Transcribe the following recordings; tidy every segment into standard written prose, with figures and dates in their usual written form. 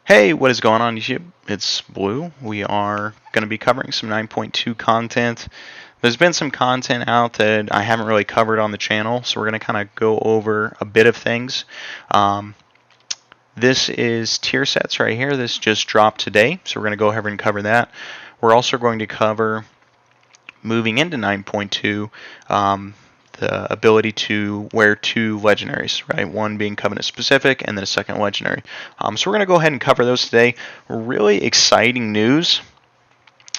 Hey, what is going on YouTube? It's Blue. We are going to be covering some 9.2 content. There's been some content out that I haven't really covered on the channel, so we're going to kind of go over a bit of things. This is tier sets right here. This just dropped today, so we're going to go ahead and cover that. We're also going to cover, moving into 9.2, the ability to wear two legendaries, right? One being Covenant specific and then a second legendary. So we're going to go ahead and cover those today. Really exciting news.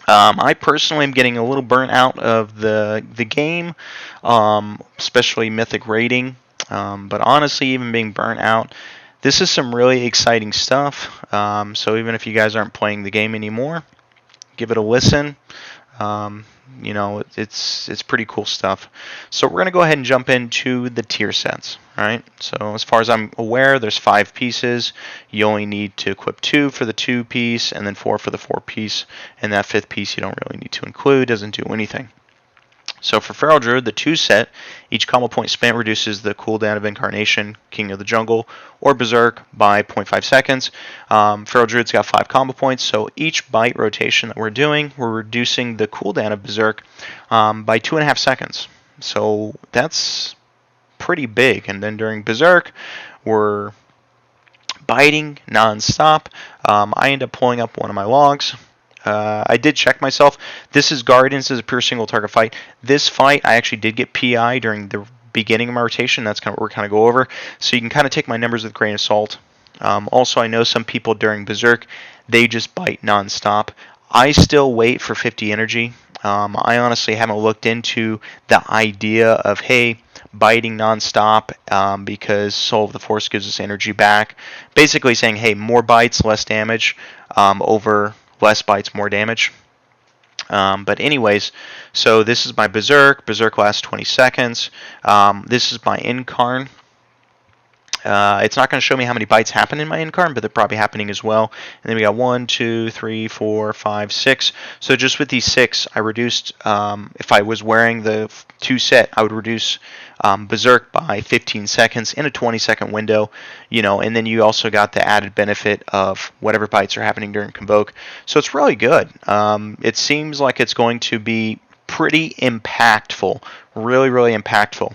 I personally am getting a little burnt out of the game, especially Mythic rating. But honestly, even being burnt out, this is some really exciting stuff. So even if you guys aren't playing the game anymore, give it a listen. You know, it's pretty cool stuff. So we're going to go ahead and jump into the tier sets. All right. So as far as I'm aware, there's 5 pieces. You only need to equip 2 for the 2 piece, and then 4 for the 4 piece. And that 5th piece you don't really need to include. Doesn't do anything. So for Feral Druid, the 2 set, each combo point spent reduces the cooldown of Incarnation, King of the Jungle, or Berserk by 0.5 seconds. Feral Druid's got 5 combo points, so each bite rotation that we're doing, we're reducing the cooldown of Berserk by 2.5 seconds. So that's pretty big. And then during Berserk, we're biting non-stop. I end up pulling up one of my logs. I did check myself. This is Guardians. This is a pure single target fight. This fight, I actually did get PI during the beginning of my rotation. That's kind of what we're kind of go over. So you can kind of take my numbers with a grain of salt. Also, I know some people during Berserk, they just bite non-stop. I still wait for 50 energy. I honestly haven't looked into the idea of, hey, biting non-stop because Soul of the Force gives us energy back. Basically saying, hey, more bites, less damage over less bites, more damage. But anyways, so this is my Berserk. Berserk lasts 20 seconds. This is my Incarn. It's not going to show me how many bites happen in my Incarn, but they're probably happening as well. And then we got 1, 2, 3, 4, 5, 6. So just with these 6, I reduced, if I was wearing the 2 set, I would reduce Berserk by 15 seconds in a 20-second window, you know, and then you also got the added benefit of whatever bites are happening during Convoke. So it's really good. It seems like it's going to be pretty impactful, really, really impactful.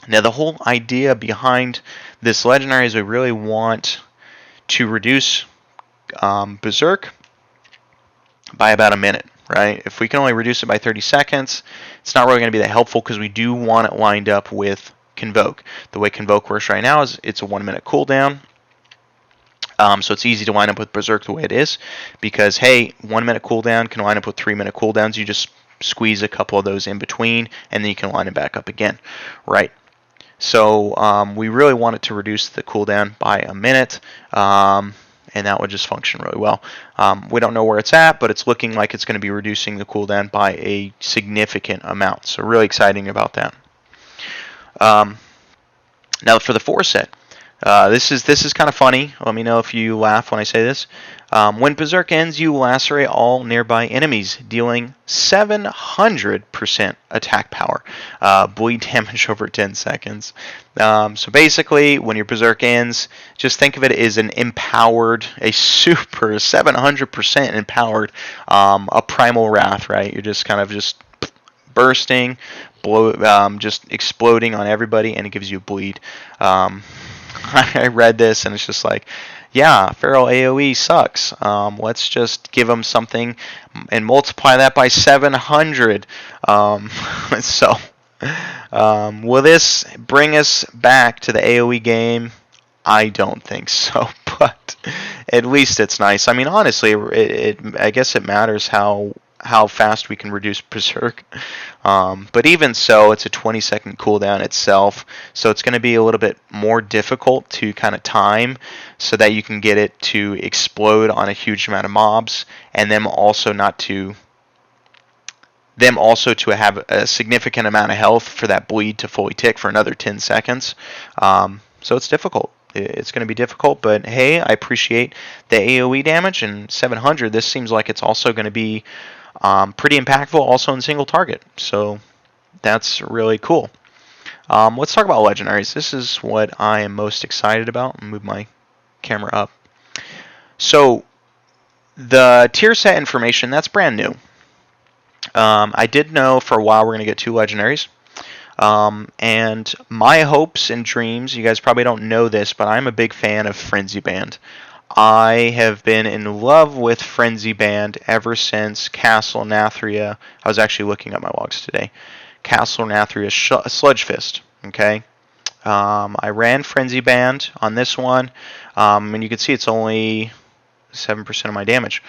Now, the whole idea behind this legendary is we really want to reduce Berserk by about a minute, right? If we can only reduce it by 30 seconds, it's not really going to be that helpful because we do want it lined up with Convoke. The way Convoke works right now is it's a 1-minute cooldown. So it's easy to line up with Berserk the way it is because, hey, 1-minute cooldown can line up with 3-minute cooldowns. You just squeeze a couple of those in between, and then you can line it back up again, right? So we really wanted to reduce the cooldown by a minute, and that would just function really well. We don't know where it's at, but it's looking like it's going to be reducing the cooldown by a significant amount. So really exciting about that. Now for the 4 set. This is kind of funny. Let me know if you laugh when I say this. When Berserk ends, you lacerate all nearby enemies, dealing 700% attack power, bleed damage over 10 seconds. So basically, when your Berserk ends, just think of it as an empowered, a super 700% empowered, a Primal Wrath, right? You're just kind of just bursting, just exploding on everybody, and it gives you a bleed. I read this and it's just like, yeah, Feral AoE sucks. Let's just give them something and multiply that by 700. So, will this bring us back to the AoE game? I don't think so, but at least it's nice. I mean, honestly, I guess it matters how fast we can reduce Berserk. But even so, it's a 20-second cooldown itself, so it's going to be a little bit more difficult to kind of time so that you can get it to explode on a huge amount of mobs, and them also to have a significant amount of health for that bleed to fully tick for another 10 seconds. So it's difficult. It's going to be difficult, but hey, I appreciate the AoE damage, and 700, this seems like it's also going to be pretty impactful also in single target, so that's really cool. Let's talk about legendaries. This is what I am most excited about. I'll move my camera up. So the tier set information, that's brand new. I did know for a while we're going to get 2 legendaries. And my hopes and dreams, you guys probably don't know this, but I'm a big fan of Frenzy Band. I have been in love with Frenzy Band ever since Castle Nathria. I was actually looking at my logs today. Castle Nathria Sludge Fist. Okay. I ran Frenzy Band on this one, and you can see it's only 7% of my damage.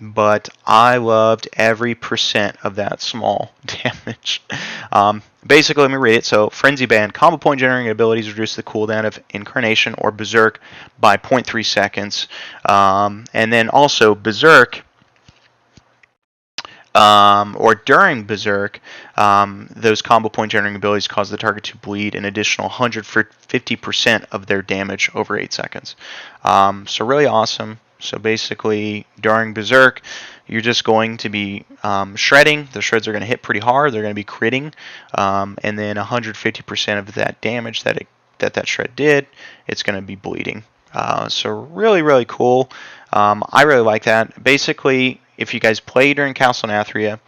But I loved every percent of that small damage. Basically, let me read it. So, Frenzy Band, combo point generating abilities reduce the cooldown of Incarnation or Berserk by 0.3 seconds. And then also, Berserk, or during Berserk, those combo point generating abilities cause the target to bleed an additional 150% of their damage over 8 seconds. So, really awesome. So basically, during Berserk, you're just going to be shredding. The shreds are going to hit pretty hard. They're going to be critting, and then 150% of that damage that shred did, it's going to be bleeding. So really, really cool. I really like that. Basically, if you guys play during Castle Nathria,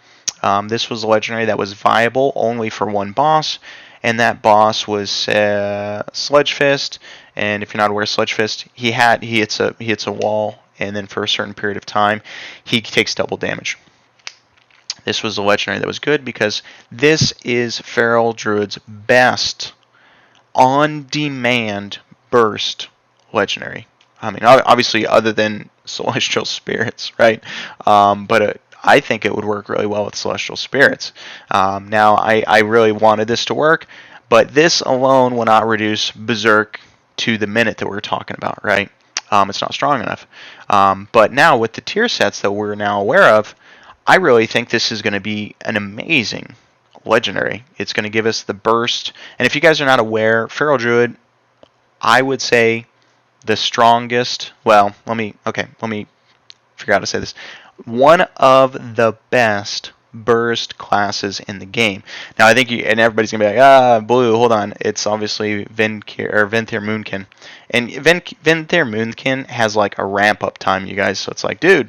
this was a legendary that was viable only for one boss, and that boss was Sludge Fist. And if you're not aware of Sludge Fist, he hits a wall, and then for a certain period of time, he takes double damage. This was a legendary that was good because this is Feral Druid's best on-demand burst legendary. I mean, obviously, other than Celestial Spirits, right? But I think it would work really well with Celestial Spirits. Now, I really wanted this to work, but this alone will not reduce Berserk to the minute that we're talking about, right? It's not strong enough. But now, with the tier sets that we're now aware of, I really think this is going to be an amazing legendary. It's going to give us the burst. And if you guys are not aware, Feral Druid, I would say the strongest. Well, let me figure out how to say this. One of the best burst classes in the game. Now, I think and everybody's gonna be like, blue. Hold on, it's obviously Venthyr Moonkin, and Venthyr Moonkin has like a ramp up time, you guys. So it's like, dude,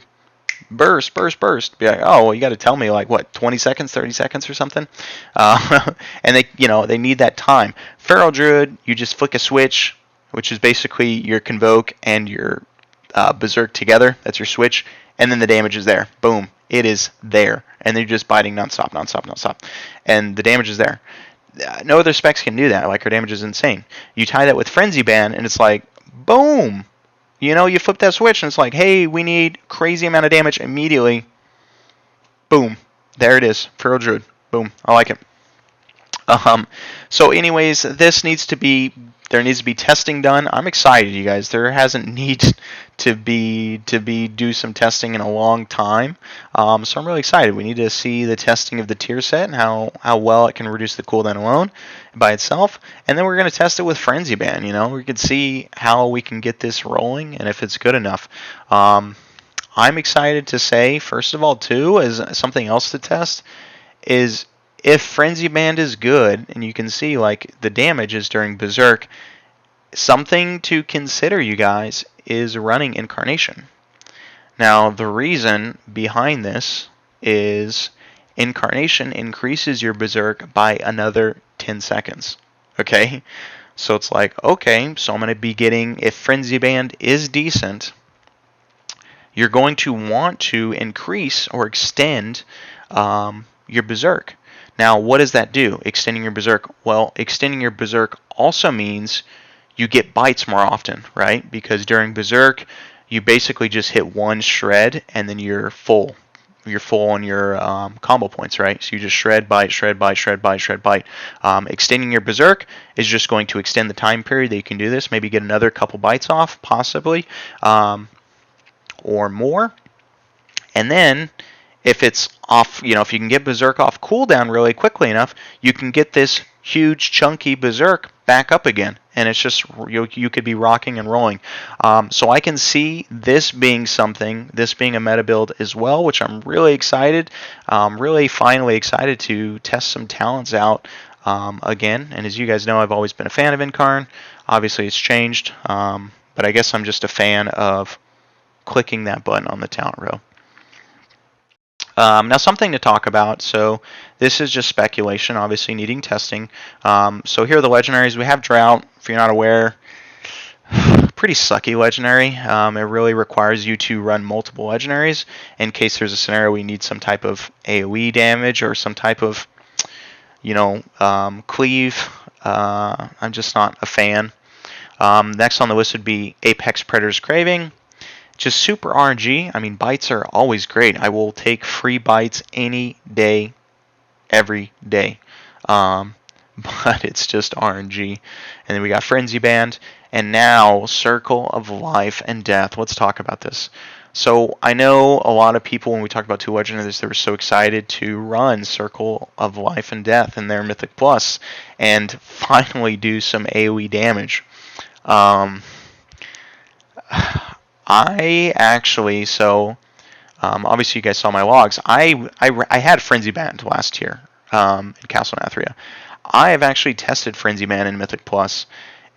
burst. Be like, oh, well, you got to tell me like what, 20 seconds, 30 seconds, or something. And they need that time. Feral Druid, you just flick a switch, which is basically your Convoke and your Berserk together. That's your switch, and then the damage is there. Boom, it is there, and they're just biting nonstop, and the damage is there. No other specs can do that. Like, her damage is insane. You tie that with Frenzy Band, and it's like, boom. You flip that switch, and it's like, hey, we need crazy amount of damage immediately. Boom. There it is. Feral Druid. Boom. I like it. So anyways, there needs to be testing done. I'm excited, you guys. There hasn't need to be do some testing in a long time. So I'm really excited. We need to see the testing of the tier set and how well it can reduce the cooldown alone by itself. And then we're going to test it with Frenzy Band. We can see how we can get this rolling and if it's good enough. I'm excited to say, first of all, too, as something else to test, is if Frenzy Band is good, and you can see like the damage is during Berserk, something to consider, you guys, is running Incarnation. Now, the reason behind this is Incarnation increases your Berserk by another 10 seconds. Okay? So it's like, okay, so I'm going to be getting, if Frenzy Band is decent, you're going to want to increase or extend your Berserk. Now, what does that do, extending your Berserk? Well, extending your Berserk also means you get bites more often, right? Because during Berserk, you basically just hit one shred, and then you're full. You're full on your combo points, right? So you just shred, bite. Extending your Berserk is just going to extend the time period that you can do this. Maybe get another couple bites off, possibly, or more. And then, if it's off, if you can get Berserk off cooldown really quickly enough, you can get this huge chunky Berserk back up again, and it's just you could be rocking and rolling. So I can see this being a meta build as well, which I'm really excited, really finally excited to test some talents out again. And as you guys know, I've always been a fan of Incarn. Obviously, it's changed. but I guess I'm just a fan of clicking that button on the talent row. Now, something to talk about. So this is just speculation, obviously needing testing. So here are the legendaries. We have Drought, if you're not aware. Pretty sucky legendary. It really requires you to run multiple legendaries in case there's a scenario we need some type of AoE damage or some type of, cleave. I'm just not a fan. Next on the list would be Apex Predator's Craving. Just super RNG. I mean, bites are always great. I will take free bites any day, every day. But it's just RNG. And then we got Frenzy Band. And now Circle of Life and Death. Let's talk about this. So I know a lot of people, when we talked about 2 Legendaries, they were so excited to run Circle of Life and Death in their Mythic Plus and finally do some AoE damage. I actually, obviously you guys saw my logs. I had Frenzy Band last year in Castle Nathria. I have actually tested Frenzy Band in Mythic Plus,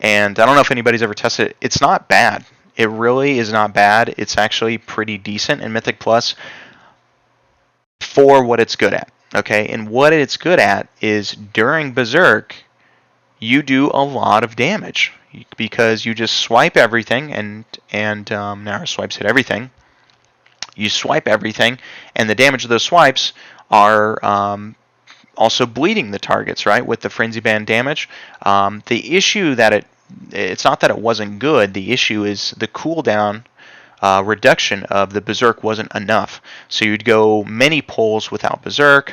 and I don't know if anybody's ever tested it. It's not bad. It really is not bad. It's actually pretty decent in Mythic Plus for what it's good at. Okay, and what it's good at is during Berserk, you do a lot of damage because you just swipe everything, and now our swipes hit everything. You swipe everything, and the damage of those swipes are also bleeding the targets, right, with the Frenzy Band damage. The issue that it's not that it wasn't good. The issue is the cooldown reduction of the Berserk wasn't enough. So you'd go many pulls without Berserk,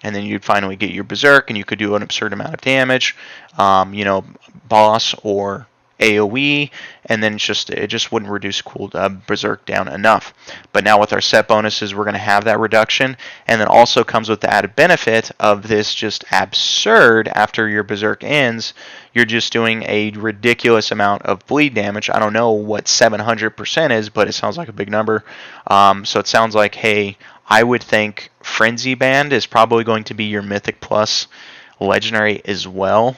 and then you'd finally get your Berserk, and you could do an absurd amount of damage, boss or AoE, and then it just wouldn't reduce Berserk down enough. But now with our set bonuses, we're going to have that reduction, and then also comes with the added benefit of this just absurd, after your Berserk ends, you're just doing a ridiculous amount of bleed damage. I don't know what 700% is, but it sounds like a big number. So it sounds like, hey, I would think Frenzy Band is probably going to be your Mythic Plus Legendary as well.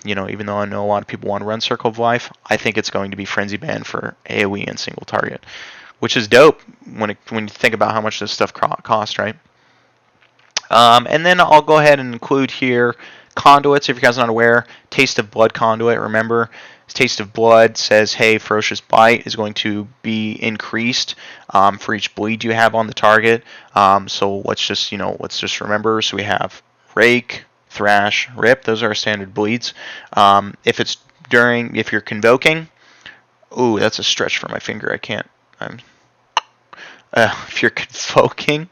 Even though I know a lot of people want to run Circle of Life, I think it's going to be Frenzy Band for AoE and single target, which is dope when you think about how much this stuff costs, right? And then I'll go ahead and include here Conduits. If you guys are not aware, Taste of Blood Conduit. Remember, Taste of Blood says, hey, Ferocious Bite is going to be increased for each bleed you have on the target. So let's just remember. So we have Rake, Thrash, Rip. Those are our standard bleeds. If you're convoking, ooh, that's a stretch for my finger. I can't. If you're convoking,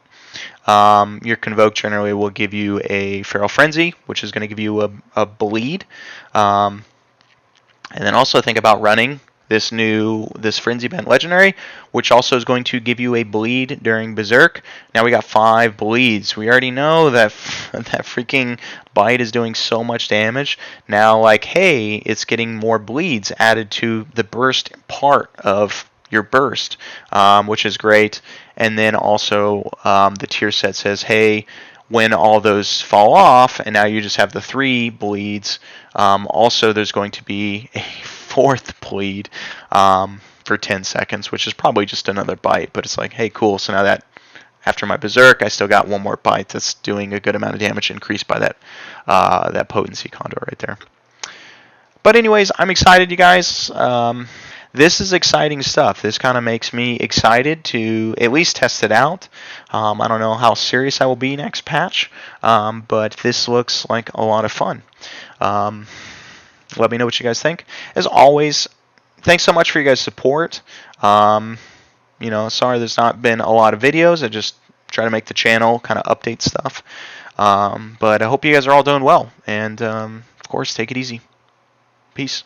your Convoke generally will give you a Feral Frenzy, which is going to give you a bleed. And then also think about running this Frenzy Band Legendary, which also is going to give you a bleed during Berserk. Now we got 5 bleeds. We already know that that freaking Bite is doing so much damage. Now, hey, it's getting more bleeds added to the burst part of your burst, which is great. And then also the tier set says, hey, when all those fall off, and now you just have the 3 bleeds, also there's going to be a 4th bleed for 10 seconds, which is probably just another bite, but it's like, hey, cool, so now that after my Berserk, I still got 1 more bite that's doing a good amount of damage, increased by that potency conduit right there. But anyways, I'm excited, you guys. This is exciting stuff. This kind of makes me excited to at least test it out. I don't know how serious I will be next patch, but this looks like a lot of fun. Let me know what you guys think. As always, thanks so much for your guys' support. Sorry there's not been a lot of videos. I just try to make the channel kind of update stuff. But I hope you guys are all doing well. And, of course, take it easy. Peace.